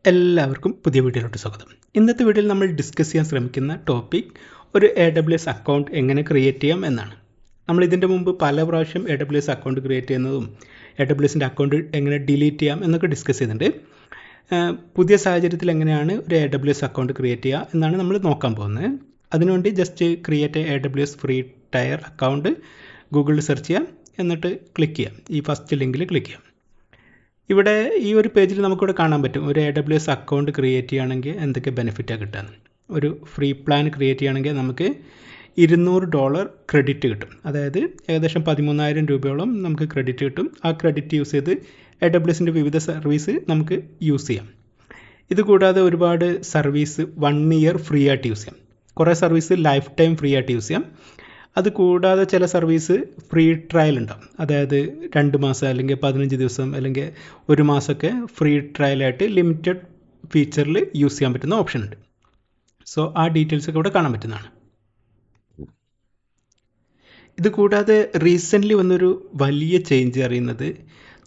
എല്ലാവർക്കും പുതിയ വീഡിയോയിലോട്ട് സ്വാഗതം. ഇന്നത്തെ വീഡിയോയിൽ നമ്മൾ ഡിസ്കസ് ചെയ്യാൻ ശ്രമിക്കുന്ന ടോപ്പിക് ഒരു AWS അക്കൗണ്ട് എങ്ങനെ ക്രിയേറ്റ് ചെയ്യാം എന്നാണ്. നമ്മൾ ഇതിൻ്റെ മുമ്പ് പല പ്രാവശ്യം AWS അക്കൗണ്ട് ക്രിയേറ്റ് ചെയ്യുന്നതും AWSൻ്റെ അക്കൗണ്ട് എങ്ങനെ ഡിലീറ്റ് ചെയ്യാം എന്നൊക്കെ ഡിസ്കസ് ചെയ്തിട്ടുണ്ട്. പുതിയ സാഹചര്യത്തിൽ എങ്ങനെയാണ് ഒരു AWS അക്കൗണ്ട് ക്രിയേറ്റ് ചെയ്യുക എന്നാണ് നമ്മൾ നോക്കാൻ പോകുന്നത്. അതിനുവേണ്ടി just create AWS free tier account ഗൂഗിളിൽ സെർച്ച് ചെയ്യാം, എന്നിട്ട് ക്ലിക്ക് ചെയ്യാം. ഈ ഫസ്റ്റ് ലിങ്കിൽ ക്ലിക്ക് ചെയ്യാം. ഇവിടെ ഈ ഒരു പേജിൽ നമുക്കിവിടെ കാണാൻ പറ്റും ഒരു AWS അക്കൗണ്ട് ക്രിയേറ്റ് ചെയ്യുകയാണെങ്കിൽ എന്തൊക്കെ ബെനിഫിറ്റാണ് കിട്ടുക. ഒരു ഫ്രീ പ്ലാൻ ക്രിയേറ്റ് ചെയ്യുകയാണെങ്കിൽ നമുക്ക് $200 ക്രെഡിറ്റ് കിട്ടും. അതായത് ഏകദേശം 13,000 രൂപയോളം നമുക്ക് ക്രെഡിറ്റ് കിട്ടും. ആ ക്രെഡിറ്റ് യൂസ് ചെയ്ത് AWSൻ്റെ വിവിധ സർവീസ് നമുക്ക് യൂസ് ചെയ്യാം. ഇത് കൂടാതെ ഒരുപാട് സർവീസ് 1 ഇയർ ഫ്രീ ആയിട്ട് യൂസ് ചെയ്യാം. കുറേ സർവീസ് ലൈഫ് ടൈം ഫ്രീ ആയിട്ട് യൂസ് ചെയ്യാം. അത് കൂടാതെ ചില സർവീസ് ഫ്രീ ട്രയൽ ഉണ്ടാവും. അതായത് 2 മാസം അല്ലെങ്കിൽ 15 ദിവസം അല്ലെങ്കിൽ 1 മാസമൊക്കെ ഫ്രീ ട്രയലായിട്ട് ലിമിറ്റഡ് ഫീച്ചറിൽ യൂസ് ചെയ്യാൻ പറ്റുന്ന ഓപ്ഷൻ ഉണ്ട്. സോ ആ ഡീറ്റെയിൽസൊക്കെ ഇവിടെ കാണാൻ പറ്റുന്നതാണ്. ഇത് കൂടാതെ റീസെൻ്റ്ലി വന്നൊരു വലിയ ചേഞ്ച് അറിയുന്നത്,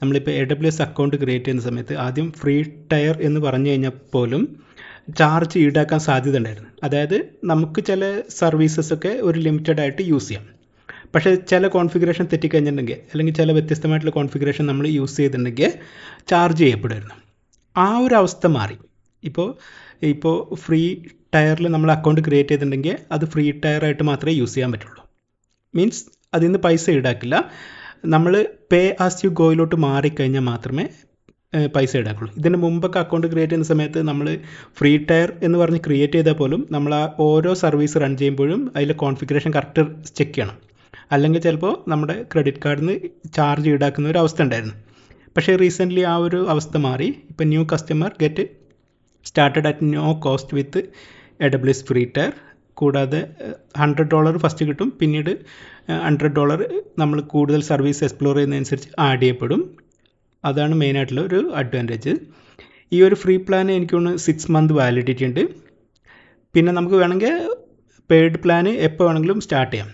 നമ്മളിപ്പോൾ AWS അക്കൗണ്ട് ക്രിയേറ്റ് ചെയ്യുന്ന സമയത്ത് ആദ്യം ഫ്രീ ടയർ എന്ന് പറഞ്ഞു കഴിഞ്ഞാൽ പോലും ചാർജ് ഈടാക്കാൻ സാധ്യത ഉണ്ടായിരുന്നു. അതായത് നമുക്ക് ചില സർവീസസൊക്കെ ഒരു ലിമിറ്റഡ് ആയിട്ട് യൂസ് ചെയ്യാം. പക്ഷേ ചില കോൺഫിഗറേഷൻ തെറ്റിക്കഴിഞ്ഞിട്ടുണ്ടെങ്കിൽ അല്ലെങ്കിൽ ചില വ്യത്യസ്തമായിട്ടുള്ള കോൺഫിഗറേഷൻ നമ്മൾ യൂസ് ചെയ്തിട്ടുണ്ടെങ്കിൽ ചാർജ് ചെയ്യപ്പെടുമായിരുന്നു. ആ ഒരു അവസ്ഥ മാറി. ഇപ്പോൾ ഫ്രീ ടയറിൽ നമ്മൾ അക്കൗണ്ട് ക്രിയേറ്റ് ചെയ്തിട്ടുണ്ടെങ്കിൽ അത് ഫ്രീ ടയറായിട്ട് മാത്രമേ യൂസ് ചെയ്യാൻ പറ്റുള്ളൂ. മീൻസ് അതിൽ നിന്ന് പൈസ ഈടാക്കില്ല. നമ്മൾ പേ ആസ് യു ഗോയിലോട്ട് മാറിക്കഴിഞ്ഞാൽ മാത്രമേ പൈസ ഈടാക്കുള്ളൂ. ഇതിന് മുമ്പൊക്കെ അക്കൗണ്ട് ക്രിയേറ്റ് ചെയ്യുന്ന സമയത്ത് നമ്മൾ ഫ്രീ ടയർ എന്ന് പറഞ്ഞ് ക്രിയേറ്റ് ചെയ്താൽ പോലും നമ്മൾ ആ ഓരോ സർവീസ് റൺ ചെയ്യുമ്പോഴും അതിലെ കോൺഫിഗറേഷൻ കറക്റ്റ് ചെക്ക് ചെയ്യണം. അല്ലെങ്കിൽ ചിലപ്പോൾ നമ്മുടെ ക്രെഡിറ്റ് കാർഡിൽ നിന്ന് ചാർജ് ഈടാക്കുന്ന ഒരു അവസ്ഥ ഉണ്ടായിരുന്നു. പക്ഷേ റീസെൻ്റ്ലി ആ ഒരു അവസ്ഥ മാറി. ഇപ്പോൾ new customer get started at no cost with AWS free tier. കൂടാതെ $100 ഫസ്റ്റ് കിട്ടും. പിന്നീട് $100 നമ്മൾ കൂടുതൽ സർവീസ് എക്സ്പ്ലോർ ചെയ്യുന്നതനുസരിച്ച് ആഡ് ചെയ്യപ്പെടും. അതാണ് മെയിനായിട്ടുള്ള ഒരു അഡ്വാൻറ്റേജ്. ഈ ഒരു ഫ്രീ പ്ലാൻ എനിക്ക് തോന്നുന്നു 6 മന്ത് വാലിഡിറ്റി ഉണ്ട്. പിന്നെ നമുക്ക് വേണമെങ്കിൽ പെയ്ഡ് പ്ലാന് എപ്പോൾ വേണമെങ്കിലും സ്റ്റാർട്ട് ചെയ്യാം.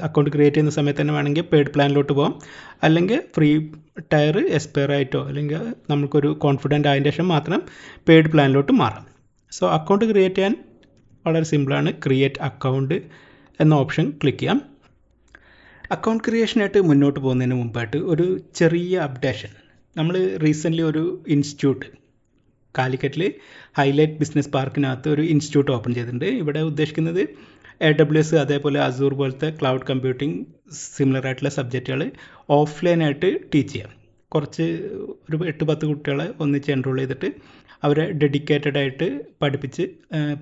അക്കൗണ്ട് ക്രിയേറ്റ് ചെയ്യുന്ന സമയത്ത് തന്നെ വേണമെങ്കിൽ പെയ്ഡ് പ്ലാനിലോട്ട് പോകാം. അല്ലെങ്കിൽ ഫ്രീ ടയർ എക്സ്പയർ ആയിട്ടോ അല്ലെങ്കിൽ നമുക്കൊരു കോൺഫിഡൻ്റ് ആയതിന് ശേഷം മാത്രം പെയ്ഡ് പ്ലാനിലോട്ട് മാറാം. സോ അക്കൗണ്ട് ക്രിയേറ്റ് ചെയ്യാൻ വളരെ സിമ്പിളാണ്. ക്രിയേറ്റ് അക്കൗണ്ട് എന്ന ഓപ്ഷൻ ക്ലിക്ക് ചെയ്യാം. അക്കൗണ്ട് ക്രിയേഷനായിട്ട് മുന്നോട്ട് പോകുന്നതിന് മുമ്പായിട്ട് ഒരു ചെറിയ അപ്ഡേഷൻ. നമ്മൾ റീസെൻ്റ്ലി ഒരു ഇൻസ്റ്റിറ്റ്യൂട്ട് കാലിക്കറ്റിൽ ഹൈലൈറ്റ് ബിസിനസ് പാർക്കിനകത്ത് ഒരു ഇൻസ്റ്റിറ്റ്യൂട്ട് ഓപ്പൺ ചെയ്തിട്ടുണ്ട്. ഇവിടെ ഉദ്ദേശിക്കുന്നത് AWS അതേപോലെ അസൂർ പോലത്തെ ക്ലൗഡ് കമ്പ്യൂട്ടിംഗ് സിമിലർ ആയിട്ടുള്ള സബ്ജക്റ്റുകൾ ഓഫ്ലൈനായിട്ട് ടീച്ച് ചെയ്യാം. ഒരു 8-10 കുട്ടികളെ ഒന്നിച്ച് എൻറോൾ ചെയ്തിട്ട് അവരെ ഡെഡിക്കേറ്റഡ് ആയിട്ട് പഠിപ്പിച്ച്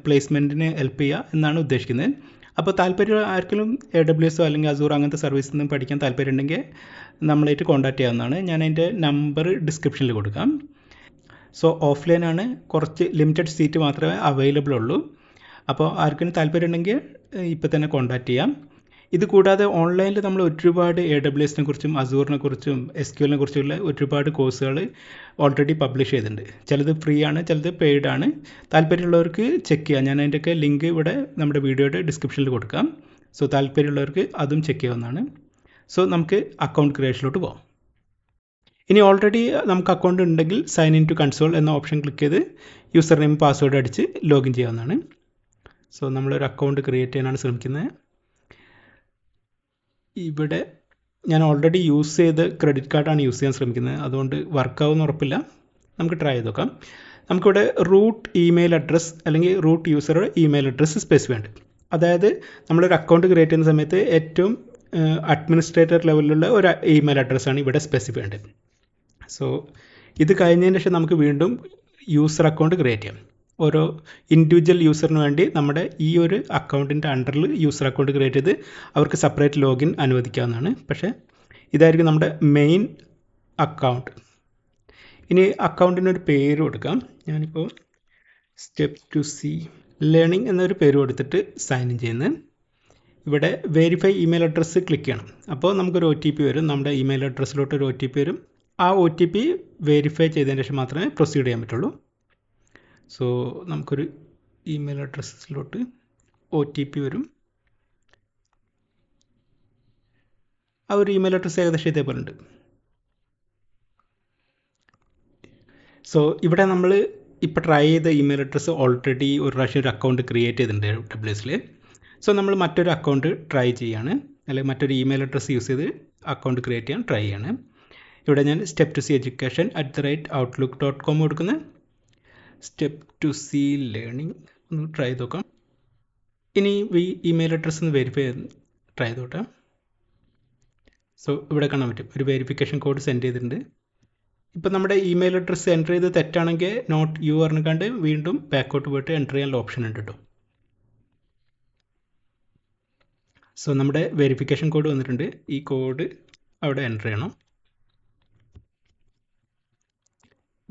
പ്ലേസ്മെൻറ്റിന് ഹെൽപ്പ് ചെയ്യുക എന്നാണ് ഉദ്ദേശിക്കുന്നത്. അപ്പോൾ താല്പര്യം ആർക്കെങ്കിലും AWS അല്ലെങ്കിൽ അസൂർ അങ്ങനത്തെ സർവീസിൽ നിന്ന് പഠിക്കാൻ താല്പര്യം ഉണ്ടെങ്കിൽ നമ്മളായിട്ട് കോൺടാക്റ്റ് ചെയ്യാവുന്നതാണ്. ഞാൻ അതിൻ്റെ നമ്പർ ഡിസ്ക്രിപ്ഷനിൽ കൊടുക്കാം. സോ ഓഫ്ലൈനാണ്, കുറച്ച് ലിമിറ്റഡ് സീറ്റ് മാത്രമേ അവൈലബിൾ ഉള്ളൂ. അപ്പോൾ ആർക്കും താല്പര്യം ഉണ്ടെങ്കിൽ ഇപ്പോൾ തന്നെ കോൺടാക്റ്റ് ചെയ്യാം. ഇത് കൂടാതെ ഓൺലൈനിൽ നമ്മൾ ഒരുപാട് AWSനെ കുറിച്ചും അസൂറിനെ കുറിച്ചും SQLനെ കുറിച്ചുള്ള ഒരുപാട് കോഴ്സുകൾ ഓൾറെഡി പബ്ലിഷ് ചെയ്തിട്ടുണ്ട്. ചിലത് ഫ്രീ ആണ്, ചിലത് പെയ്ഡ് ആണ്. താല്പര്യമുള്ളവർക്ക് ചെക്ക് ചെയ്യാം. ഞാൻ അതിൻ്റെയൊക്കെ ലിങ്ക് ഇവിടെ നമ്മുടെ വീഡിയോയുടെ ഡിസ്ക്രിപ്ഷനിൽ കൊടുക്കാം. സോ താല്പര്യമുള്ളവർക്ക് അതും ചെക്ക് ചെയ്യാവുന്നതാണ്. സോ നമുക്ക് അക്കൗണ്ട് ക്രിയേഷനിലോട്ട് പോകാം. ഇനി ഓൾറെഡി നമുക്ക് അക്കൗണ്ട് ഉണ്ടെങ്കിൽ സൈൻ ഇൻ ടു കൺസോൾ എന്ന ഓപ്ഷൻ ക്ലിക്ക് ചെയ്ത് യൂസർ നെയിം പാസ്വേഡ് അടിച്ച് ലോഗിൻ ചെയ്യാവുന്നതാണ്. സോ നമ്മളൊരു അക്കൗണ്ട് ക്രിയേറ്റ് ചെയ്യാനാണ് ശ്രമിക്കുന്നത്. ഇവിടെ ഞാൻ ഓൾറെഡി യൂസ് ചെയ്ത് ക്രെഡിറ്റ് കാർഡാണ് യൂസ് ചെയ്യാൻ ശ്രമിക്കുന്നത്. അതുകൊണ്ട് വർക്കാവുമെന്ന് ഉറപ്പില്ല. നമുക്ക് ട്രൈ ചെയ്ത് നോക്കാം. നമുക്കിവിടെ റൂട്ട് ഇമെയിൽ അഡ്രസ്സ് അല്ലെങ്കിൽ റൂട്ട് യൂസറുടെ ഇമെയിൽ അഡ്രസ്സ് സ്പെസിഫൈ ഉണ്ട്. അതായത് നമ്മളൊരു അക്കൗണ്ട് ക്രിയേറ്റ് ചെയ്യുന്ന സമയത്ത് ഏറ്റവും അഡ്മിനിസ്ട്രേറ്റർ ലെവലിലുള്ള ഒരു ഇമെയിൽ അഡ്രസ്സാണ് ഇവിടെ സ്പെസിഫൈ ഉണ്ട്. സോ ഇത് കഴിഞ്ഞതിന് ശേഷം നമുക്ക് വീണ്ടും യൂസർ അക്കൗണ്ട് ക്രിയേറ്റ് ചെയ്യാം. ഓരോ ഇൻഡിവിജ്വൽ യൂസറിന് വേണ്ടി നമ്മുടെ ഈ ഒരു അക്കൗണ്ടിൻ്റെ അണ്ടറിൽ യൂസർ അക്കൗണ്ട് ക്രിയേറ്റ് ചെയ്ത് അവർക്ക് സെപ്പറേറ്റ് ലോഗിൻ അനുവദിക്കാവുന്നതാണ്. പക്ഷേ ഇതായിരിക്കും നമ്മുടെ മെയിൻ അക്കൗണ്ട്. ഇനി അക്കൗണ്ടിനൊരു പേര് കൊടുക്കാം. ഞാനിപ്പോൾ സ്റ്റെപ്പ് ടു സി ലേണിംഗ് എന്നൊരു പേര് കൊടുത്തിട്ട് സൈൻ ഇൻ ചെയ്യുന്നത്. ഇവിടെ വെരിഫൈ ഇമെയിൽ അഡ്രസ്സ് ക്ലിക്ക് ചെയ്യണം. അപ്പോൾ നമുക്കൊരു OTP വരും. നമ്മുടെ ഇമെയിൽ അഡ്രസ്സിലോട്ട് ഒരു OTP വരും. ആ OTP വെരിഫൈ ചെയ്തതിന് ശേഷം മാത്രമേ പ്രൊസീഡ് ചെയ്യാൻ പറ്റുള്ളൂ. സോ നമുക്കൊരു ഇമെയിൽ അഡ്രസ്സിലോട്ട് OTP വരും. ആ ഒരു ഇമെയിൽ അഡ്രസ്സ് ഏകദേശം ഇതേപോലെ ഉണ്ട്. സോ ഇവിടെ നമ്മൾ ഇപ്പോൾ ട്രൈ ചെയ്ത ഇമെയിൽ അഡ്രസ്സ് ഓൾറെഡി ഒരു പ്രാവശ്യം ഒരു അക്കൗണ്ട് ക്രിയേറ്റ് ചെയ്തിട്ടുണ്ട് ഡബ്ല്യൂഎസിൽ. സോ നമ്മൾ മറ്റൊരു അക്കൗണ്ട് ട്രൈ ചെയ്യാണ്, അല്ലെങ്കിൽ മറ്റൊരു ഇമെയിൽ അഡ്രസ്സ് യൂസ് ചെയ്ത് അക്കൗണ്ട് ക്രിയേറ്റ് ചെയ്യാൻ ട്രൈ ചെയ്യാണ്. ഇവിടെ ഞാൻ step2ceducation@outlook.com കൊടുക്കുന്ന step2clearning ഒന്ന് ട്രൈ ചെയ്ത് നോക്കാം. ഇനി ഈ ഇമെയിൽ അഡ്രസ്സ് ഒന്ന് വെരിഫൈ ട്രൈ ചെയ്ത് നോക്കാം. സോ ഇവിടെ കാണാൻ പറ്റും ഒരു വെരിഫിക്കേഷൻ കോഡ് സെൻഡ് ചെയ്തിട്ടുണ്ട്. ഇപ്പോൾ നമ്മുടെ ഇമെയിൽ അഡ്രസ്സ് എൻ്റർ ചെയ്ത് തെറ്റാണെങ്കിൽ നോട്ട് യു പറഞ്ഞിക്കാണ്ട് വീണ്ടും ബാക്കോട്ട് പോയിട്ട് എൻ്റർ ചെയ്യാനുള്ള ഓപ്ഷൻ ഉണ്ട് കേട്ടോ. സോ നമ്മുടെ വെരിഫിക്കേഷൻ കോഡ് വന്നിട്ടുണ്ട്. ഈ കോഡ് അവിടെ എൻ്റർ ചെയ്യണം.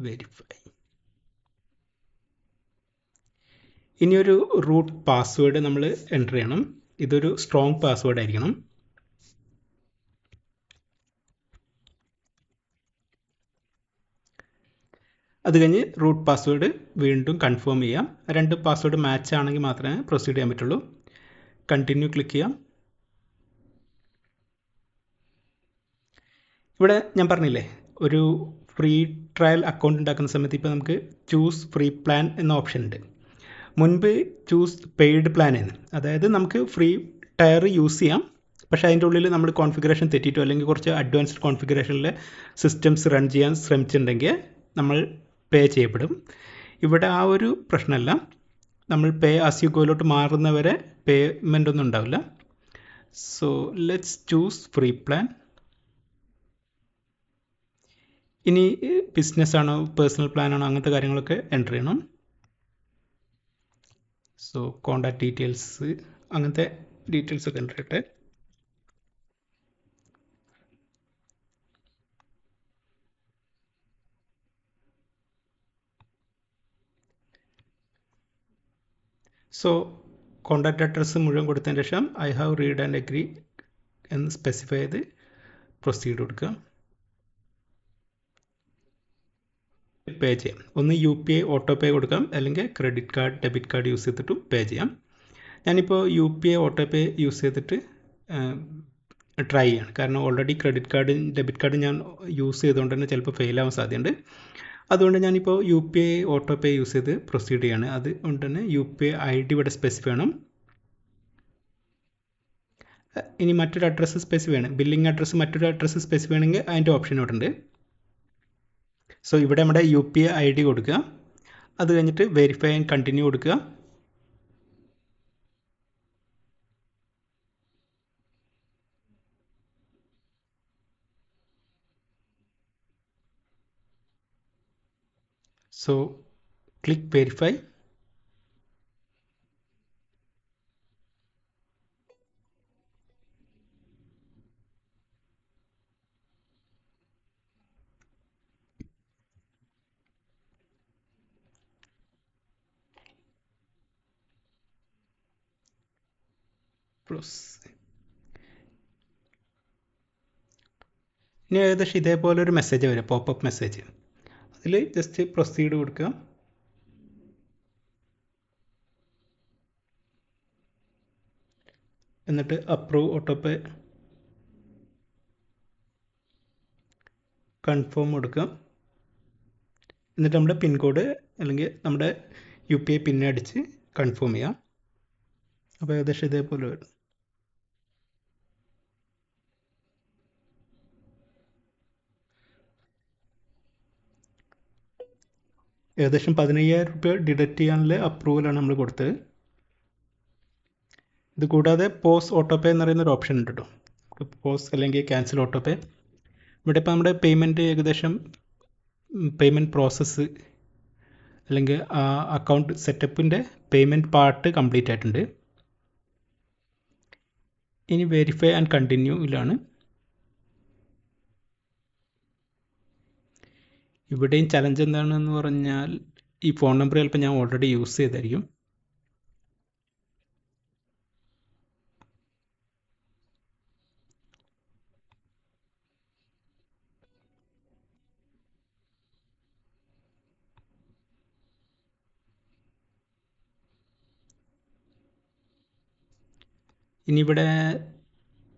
വെരിഫൈ. ഇനിയൊരു റൂട്ട് പാസ്വേഡ് നമ്മൾ എൻ്റർ ചെയ്യണം. ഇതൊരു സ്ട്രോങ് പാസ്വേഡ് ആയിരിക്കണം. അത് കഴിഞ്ഞ് റൂട്ട് പാസ്വേഡ് വീണ്ടും കൺഫേം ചെയ്യാം. രണ്ട് പാസ്വേഡ് മാച്ച് ആണെങ്കിൽ മാത്രമേ പ്രൊസീഡ് ചെയ്യാൻ പറ്റുള്ളൂ. കണ്ടിന്യൂ ക്ലിക്ക് ചെയ്യാം. ഇവിടെ ഞാൻ പറഞ്ഞില്ലേ ഒരു ഫ്രീ ട്രയൽ അക്കൗണ്ട് ഉണ്ടാക്കുന്ന സമയത്ത് ഇപ്പോൾ നമുക്ക് ചൂസ് ഫ്രീ പ്ലാൻ എന്ന ഓപ്ഷൻ ഉണ്ട്. മുൻപ് ചൂസ് പെയ്ഡ് പ്ലാൻ എന്ന്, അതായത് നമുക്ക് ഫ്രീ ടയർ യൂസ് ചെയ്യാം, പക്ഷേ അതിൻ്റെ ഉള്ളിൽ നമ്മൾ കോൺഫിഗറേഷൻ തെറ്റിയിട്ടോ അല്ലെങ്കിൽ കുറച്ച് അഡ്വാൻസ്ഡ് കോൺഫിഗറേഷനിലെ സിസ്റ്റംസ് റൺ ചെയ്യാൻ ശ്രമിച്ചിട്ടുണ്ടെങ്കിൽ നമ്മൾ പേ ചെയ്യപ്പെടും. ഇവിടെ ആ ഒരു പ്രശ്നമല്ല. നമ്മൾ പേ ആസ് യു ഗോയിലോട്ട് മാറുന്നവരെ പേയ്മെൻ്റ് ഒന്നും ഉണ്ടാവില്ല. So let's choose free plan. ഇനി ബിസിനസ് ആണോ പേഴ്സണൽ പ്ലാൻ ആണോ അങ്ങനത്തെ കാര്യങ്ങളൊക്കെ എൻ്റർ ചെയ്യണം. സോ കോൺടാക്ട് ഡീറ്റെയിൽസ് അങ്ങനത്തെ ഡീറ്റെയിൽസ് ഒക്കെ എൻ്റർ ചെയ്യട്ടെ. സോ കോൺടാക്ട് അഡ്രസ്സ് മുഴുവൻ കൊടുത്തതിന് ശേഷം I have read and agree എന്ന് സ്പെസിഫൈ ചെയ്ത് പ്രൊസീഡ് കൊടുക്കുക. പേ ചെയ്യാം. ഒന്ന് UPI ഓട്ടോ പേ കൊടുക്കാം, അല്ലെങ്കിൽ credit card debit card use ചെയ്തിട്ടും പേ ചെയ്യാം. ഞാനിപ്പോൾ UPI ഓട്ടോ പേ യൂസ് ചെയ്തിട്ട് ട്രൈ ചെയ്യാണ്. കാരണം ഓൾറെഡി ക്രെഡിറ്റ് കാർഡും ഡെബിറ്റ് കാർഡും ഞാൻ യൂസ് ചെയ്തുകൊണ്ട് തന്നെ ചിലപ്പോൾ ഫെയിൽ ആവാൻ സാധ്യതയുണ്ട്. അതുകൊണ്ട് ഞാനിപ്പോൾ UPI ഓട്ടോ പേ യൂസ് ചെയ്ത് പ്രൊസീഡ് ചെയ്യാണ്. അതുകൊണ്ട് തന്നെ UPI ID ഇവിടെ സ്പെസിഫൈ ചെയ്യണം. ഇനി മറ്റൊരു അഡ്രസ്സ് സ്പെസിഫൈ ചെയ്യണം, ബില്ലിംഗ് അഡ്രസ്സ് മറ്റൊരു അഡ്രസ്സ് സ്പെസിഫൈ ചെയ്യണമെങ്കിൽ അതിൻ്റെ ഓപ്ഷൻ ഇവിടെ ഉണ്ട്. സോ ഇവിടെ നമ്മുടെ UPI ID കൊടുക്കുക. അത് കഴിഞ്ഞിട്ട് വെരിഫൈ ആൻഡ് കണ്ടിന്യൂ കൊടുക്കുക. So click verify. ഇനി ഏകദേശം ഇതേപോലെ ഒരു മെസ്സേജ് വരും, പോപ്പപ്പ് മെസ്സേജ്. അതിൽ ജസ്റ്റ് പ്രൊസീഡ് കൊടുക്കുക. എന്നിട്ട് അപ്രൂവ് ഓട്ടോ പേ കൺഫേം കൊടുക്കുക. എന്നിട്ട് നമ്മുടെ പിൻ കോഡ് അല്ലെങ്കിൽ നമ്മുടെ UPI പിൻ അടിച്ച് കൺഫേം ചെയ്യാം. അപ്പോൾ ഏകദേശം ഇതേപോലെ വരും. ഏകദേശം 15,000 രൂപ ഡിഡക്റ്റ് ചെയ്യാനുള്ള അപ്രൂവലാണ് നമ്മൾ കൊടുത്തത്. ഇത് കൂടാതെ പോസ് ഓട്ടോ പേ എന്ന് പറയുന്നൊരു ഓപ്ഷൻ ഉണ്ട് കേട്ടോ. പോസ് അല്ലെങ്കിൽ ക്യാൻസൽ ഓട്ടോ പേ. ഇവിടെ ഇപ്പോൾ നമ്മുടെ പേയ്മെൻറ്റ് ഏകദേശം പേയ്മെൻറ്റ് പ്രോസസ്സ് അല്ലെങ്കിൽ അക്കൗണ്ട് സെറ്റപ്പിൻ്റെ പേയ്മെൻറ്റ് പാർട്ട് കംപ്ലീറ്റ് ആയിട്ടുണ്ട്. ഇനി വെരിഫൈ ആൻഡ് കണ്ടിന്യൂയിലാണ്. ഇവിടെയും ചലഞ്ച് എന്താണെന്ന് പറഞ്ഞാൽ ഈ ഫോൺ നമ്പർ ചിലപ്പോൾ ഞാൻ ഓൾറെഡി യൂസ് ചെയ്തായിരിക്കും. ഇനി ഇവിടെ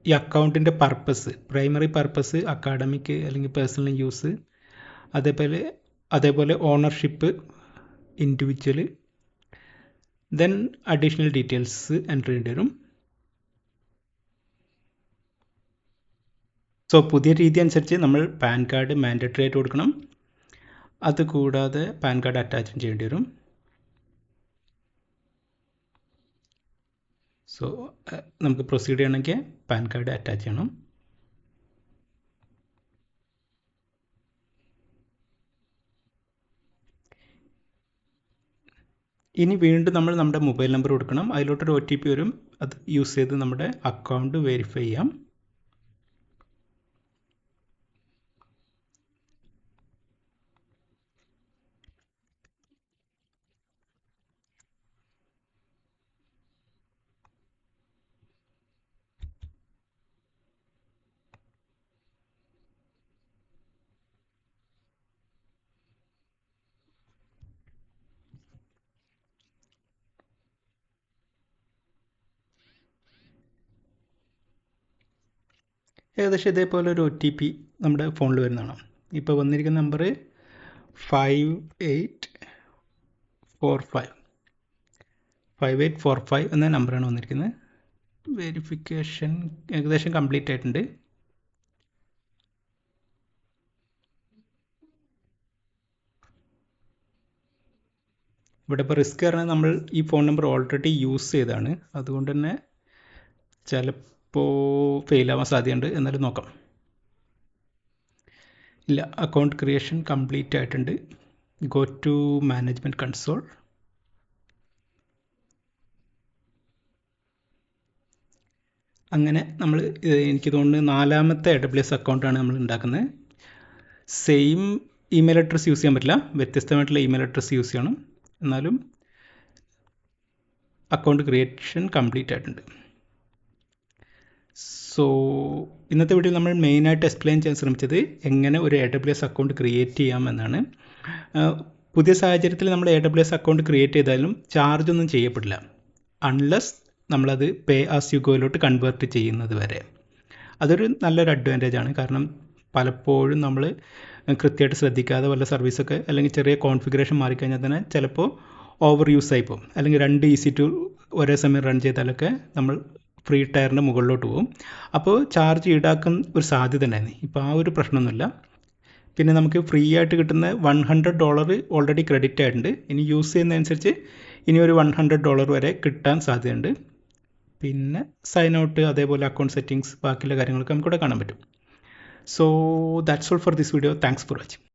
ഈ അക്കൗണ്ടിൻ്റെ പർപ്പസ്, പ്രൈമറി പർപ്പസ് അക്കാഡമിക് അല്ലെങ്കിൽ പേഴ്സണൽ യൂസ്, അതേപോലെ ownership individual, then additional details enter ചെയ്യേണ്ടി വരും. സോ പുതിയ രീതി അനുസരിച്ച് നമ്മൾ പാൻ കാർഡ് മാൻഡേറ്ററി ആയിട്ട് കൊടുക്കണം. അതുകൂടാതെ പാൻ കാർഡ് അറ്റാച്ചും ചെയ്യേണ്ടി വരും. സോ നമുക്ക് പ്രൊസീഡ് ചെയ്യണമെങ്കിൽ പാൻ കാർഡ് അറ്റാച്ച് ചെയ്യണം. ഇനി വീണ്ടും നമ്മൾ നമ്മുടെ മൊബൈൽ നമ്പർ കൊടുക്കണം. അതിലോട്ടൊരു OTP വരും. അത് യൂസ് ചെയ്ത് നമ്മുടെ അക്കൗണ്ട് വെരിഫൈ ചെയ്യാം. ഏകദേശം ഇതേപോലെ ഒരു OTP നമ്മുടെ ഫോണിൽ വരുന്നതാണ്. ഇപ്പോൾ വന്നിരിക്കുന്ന നമ്പർ 5845 എന്ന നമ്പറാണ് വന്നിരിക്കുന്നത്. വെരിഫിക്കേഷൻ ഏകദേശം കംപ്ലീറ്റ് ആയിട്ടുണ്ട്. ഇവിടെ ഇപ്പോൾ റിസ്ക് പറഞ്ഞാൽ നമ്മൾ ഈ ഫോൺ നമ്പർ ഓൾറെഡി യൂസ് ചെയ്താണ്. അതുകൊണ്ട് തന്നെ ചിലപ്പോൾ ഫെയിൽ ആവാൻ സാധ്യതയുണ്ട്. എന്നാലും നോക്കാം. ഇല്ല, അക്കൗണ്ട് ക്രിയേഷൻ കംപ്ലീറ്റ് ആയിട്ടുണ്ട്. Go to management console. അങ്ങനെ നമ്മൾ എനിക്ക് തോന്നുന്നു 4ാമത്തെ AWS അക്കൗണ്ടാണ് നമ്മൾ ഉണ്ടാക്കുന്നത്. സെയിം ഇമെയിൽ അഡ്രസ്സ് യൂസ് ചെയ്യാൻ പറ്റില്ല, വ്യത്യസ്തമായിട്ടുള്ള ഇമെയിൽ അഡ്രസ്സ് യൂസ് ചെയ്യണം. എന്നാലും അക്കൗണ്ട് ക്രിയേഷൻ കംപ്ലീറ്റ് ആയിട്ടുണ്ട്. സോ ഇന്നത്തെ വീഡിയോ നമ്മൾ മെയിനായിട്ട് എക്സ്പ്ലെയിൻ ചെയ്യാൻ ശ്രമിച്ചത് എങ്ങനെ ഒരു AWS അക്കൗണ്ട് ക്രിയേറ്റ് ചെയ്യാമെന്നാണ്. പുതിയ സാഹചര്യത്തിൽ നമ്മൾ AWS അക്കൗണ്ട് ക്രിയേറ്റ് ചെയ്താലും ചാർജ് ഒന്നും ചെയ്യപ്പെടില്ല, അൺലെസ് നമ്മളത് പേ ആസ് യു ഗോയിലോട്ട് കൺവേർട്ട് ചെയ്യുന്നത് വരെ. അതൊരു നല്ലൊരു അഡ്വാൻറ്റേജ് ആണ്. കാരണം പലപ്പോഴും നമ്മൾ കൃത്യമായിട്ട് ശ്രദ്ധിക്കാതെ വല്ല സർവീസൊക്കെ അല്ലെങ്കിൽ ചെറിയ കോൺഫിഗറേഷൻ മാറിക്കഴിഞ്ഞാൽ തന്നെ ചിലപ്പോൾ ഓവർ യൂസ് ആയി പോകും. അല്ലെങ്കിൽ 2 EC2 ഒരേ സമയം റൺ ചെയ്താലൊക്കെ നമ്മൾ ഫ്രീ ടയറിൻ്റെ മുകളിലോട്ട് പോകും. അപ്പോൾ ചാർജ് ഈടാക്കുന്ന ഒരു സാധ്യത ഉണ്ടായിരുന്നു. ഇപ്പോൾ ആ ഒരു പ്രശ്നമൊന്നുമില്ല. പിന്നെ നമുക്ക് ഫ്രീ ആയിട്ട് കിട്ടുന്ന $100 ഓൾറെഡി ക്രെഡിറ്റ് ആയിട്ടുണ്ട്. ഇനി യൂസ് ചെയ്യുന്നതനുസരിച്ച് ഇനി ഒരു $100 വരെ കിട്ടാൻ സാധ്യതയുണ്ട്. പിന്നെ സൈൻ ഔട്ട്, അതേപോലെ അക്കൗണ്ട് സെറ്റിങ്സ്, ബാക്കിയുള്ള കാര്യങ്ങളൊക്കെ നമുക്കിവിടെ കാണാൻ പറ്റും. So that's all for this video. Thanks for watching.